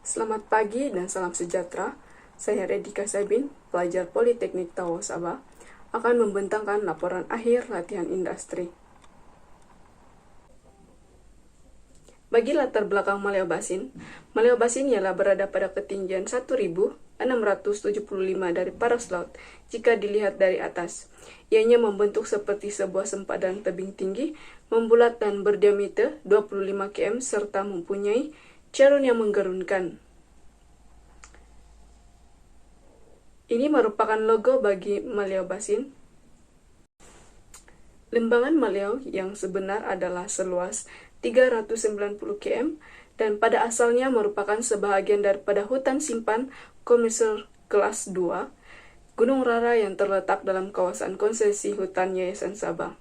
Selamat pagi dan salam sejahtera. Saya Redika Sabin, pelajar Politeknik Tawo Sabah, akan membentangkan laporan akhir latihan industri. Bagi latar belakang Maleo Basin ialah berada pada ketinggian 1.675 dari paras laut jika dilihat dari atas. Ianya membentuk seperti sebuah sempadan tebing tinggi, membulat dan berdiameter 25 km serta mempunyai cerun yang menggerunkan. Ini merupakan logo bagi Maleo Basin. Lembangan Maleo yang sebenar adalah seluas 390 km dan pada asalnya merupakan sebahagian daripada hutan simpan komersial kelas 2 Gunung Rara yang terletak dalam kawasan konsesi hutan Yayasan Sabah.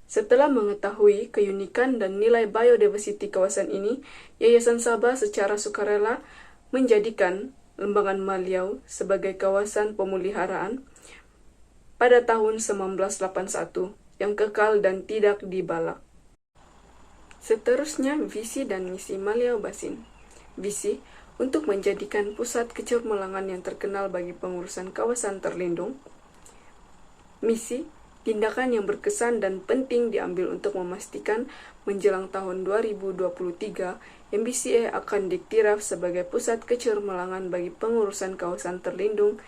Setelah mengetahui keunikan dan nilai biodiversity kawasan ini, Yayasan Sabah secara sukarela menjadikan Lembangan Maleo sebagai kawasan pemeliharaan pada tahun 1981 yang kekal dan tidak dibalak. Seterusnya, visi dan misi Maleo Basin. Visi untuk menjadikan pusat kecemerlangan yang terkenal bagi pengurusan kawasan terlindung. Misi, tindakan yang berkesan dan penting diambil untuk memastikan menjelang tahun 2023 MBCA akan diktiraf sebagai pusat kecemerlangan bagi pengurusan kawasan terlindung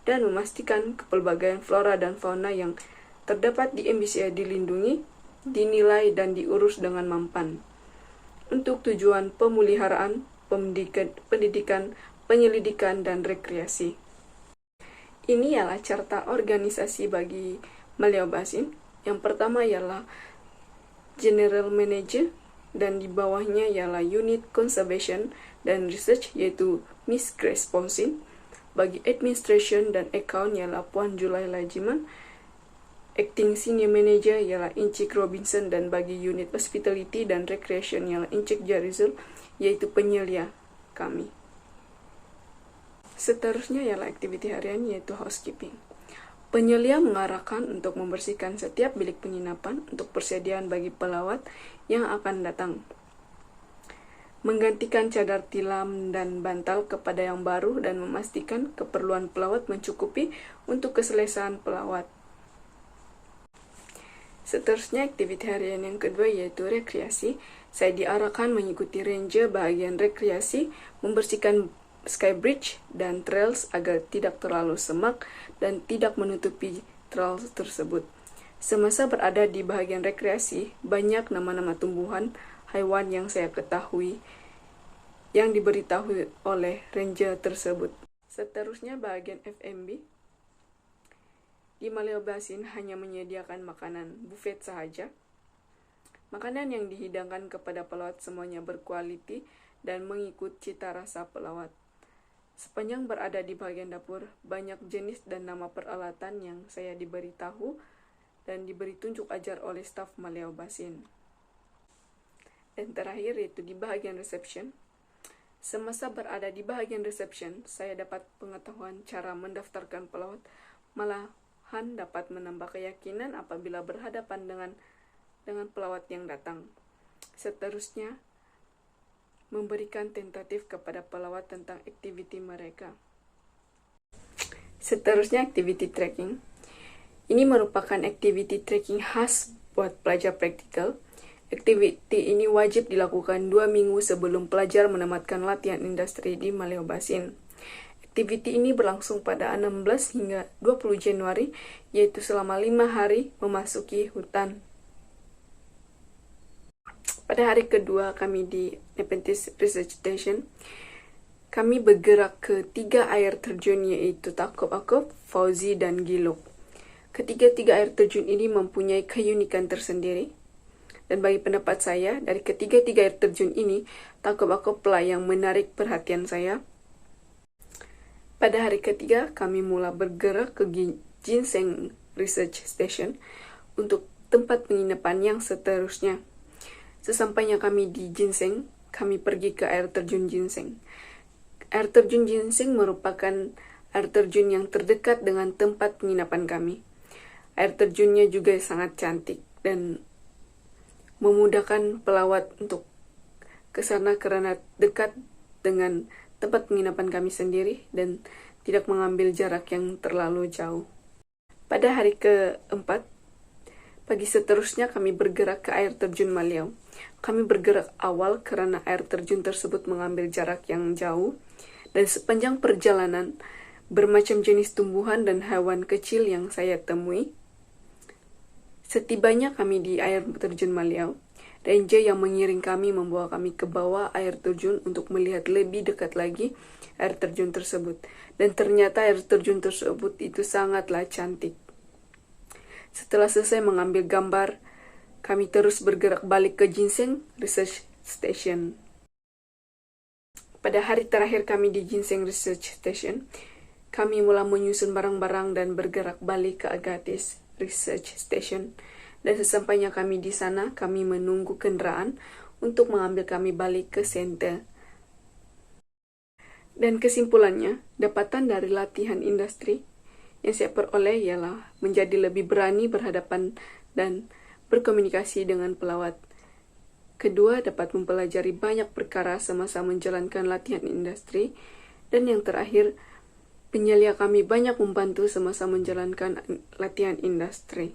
dan memastikan kepelbagaian flora dan fauna yang terdapat di MBCA dilindungi, dinilai, dan diurus dengan mampan. Untuk tujuan pemeliharaan, pendidikan, penyelidikan, dan rekreasi. Ini ialah carta organisasi bagi Maleo Basin. Yang pertama ialah General Manager dan di bawahnya ialah Unit Conservation dan Research yaitu Miss Grace Ponsin. Bagi Administration dan Account ialah Puan Julai Lajiman. Acting Senior Manager ialah Encik Robinson dan bagi Unit Hospitality dan Recreation ialah Encik Jarizul yaitu penyelia kami. Seterusnya ialah aktiviti harian yaitu housekeeping. Penyelia mengarahkan untuk membersihkan setiap bilik penginapan untuk persediaan bagi pelawat yang akan datang. Menggantikan cadar tilam dan bantal kepada yang baru dan memastikan keperluan pelawat mencukupi untuk keselesaan pelawat. Seterusnya aktiviti harian yang kedua yaitu rekreasi. Saya diarahkan mengikuti ranger bahagian rekreasi, membersihkan sky bridge dan trails agar tidak terlalu semak dan tidak menutupi trails tersebut. Semasa berada di bahagian rekreasi, banyak nama-nama tumbuhan, haiwan yang saya ketahui yang diberitahu oleh ranger tersebut. Seterusnya bahagian F&B. Di Maleo Basin hanya menyediakan makanan buffet sahaja. Makanan yang dihidangkan kepada pelawat semuanya berkualiti dan mengikut cita rasa pelawat. Sepanjang berada di bagian dapur, banyak jenis dan nama peralatan yang saya diberitahu dan diberi tunjuk ajar oleh staf Maleo Basin. Dan terakhir yaitu di bagian reception. Semasa berada di bagian reception, saya dapat pengetahuan cara mendaftarkan pelawat, malahan dapat menambah keyakinan apabila berhadapan dengan pelawat yang datang. Seterusnya, memberikan tentatif kepada pelawat tentang aktiviti mereka. Seterusnya aktiviti trekking. Ini merupakan aktiviti trekking khas buat pelajar praktikal. Aktiviti ini wajib dilakukan 2 minggu sebelum pelajar menamatkan latihan industri di Maleo Basin. Aktiviti ini berlangsung pada 16 hingga 20 Januari, yaitu selama 5 hari memasuki hutan. Pada hari kedua kami di Nepenthes Research Station, kami bergerak ke 3 air terjun yaitu Takop-Akop, Fauzi, dan Gilok. Ketiga-tiga air terjun ini mempunyai keunikan tersendiri. Dan bagi pendapat saya, dari ketiga-tiga air terjun ini, Takop-Akop lah yang menarik perhatian saya. Pada hari ketiga, kami mulai bergerak ke Ginseng Research Station untuk tempat penginapan yang seterusnya. Sesampainya kami di Ginseng, kami pergi ke air terjun Ginseng. Air terjun Ginseng merupakan air terjun yang terdekat dengan tempat penginapan kami. Air terjunnya juga sangat cantik dan memudahkan pelawat untuk ke sana karena dekat dengan tempat penginapan kami sendiri dan tidak mengambil jarak yang terlalu jauh. Pada hari keempat, pagi seterusnya kami bergerak ke air terjun Maliau. Kami bergerak awal karena air terjun tersebut mengambil jarak yang jauh, dan sepanjang perjalanan, bermacam jenis tumbuhan dan hewan kecil yang saya temui. Setibanya kami di air terjun Maliau, ranger yang mengiring kami membawa kami ke bawah air terjun untuk melihat lebih dekat lagi air terjun tersebut. Dan ternyata air terjun tersebut itu sangatlah cantik. Setelah selesai mengambil gambar, kami terus bergerak balik ke Ginseng Research Station. Pada hari terakhir kami di Ginseng Research Station, kami mulai menyusun barang-barang dan bergerak balik ke Agatis Research Station. Dan sesampainya kami di sana, kami menunggu kendaraan untuk mengambil kami balik ke center. Dan kesimpulannya, dapatan dari latihan industri yang saya peroleh ialah menjadi lebih berani berhadapan dan berkomunikasi dengan pelawat. Kedua, dapat mempelajari banyak perkara semasa menjalankan latihan industri. Dan yang terakhir, penyelia kami banyak membantu semasa menjalankan latihan industri.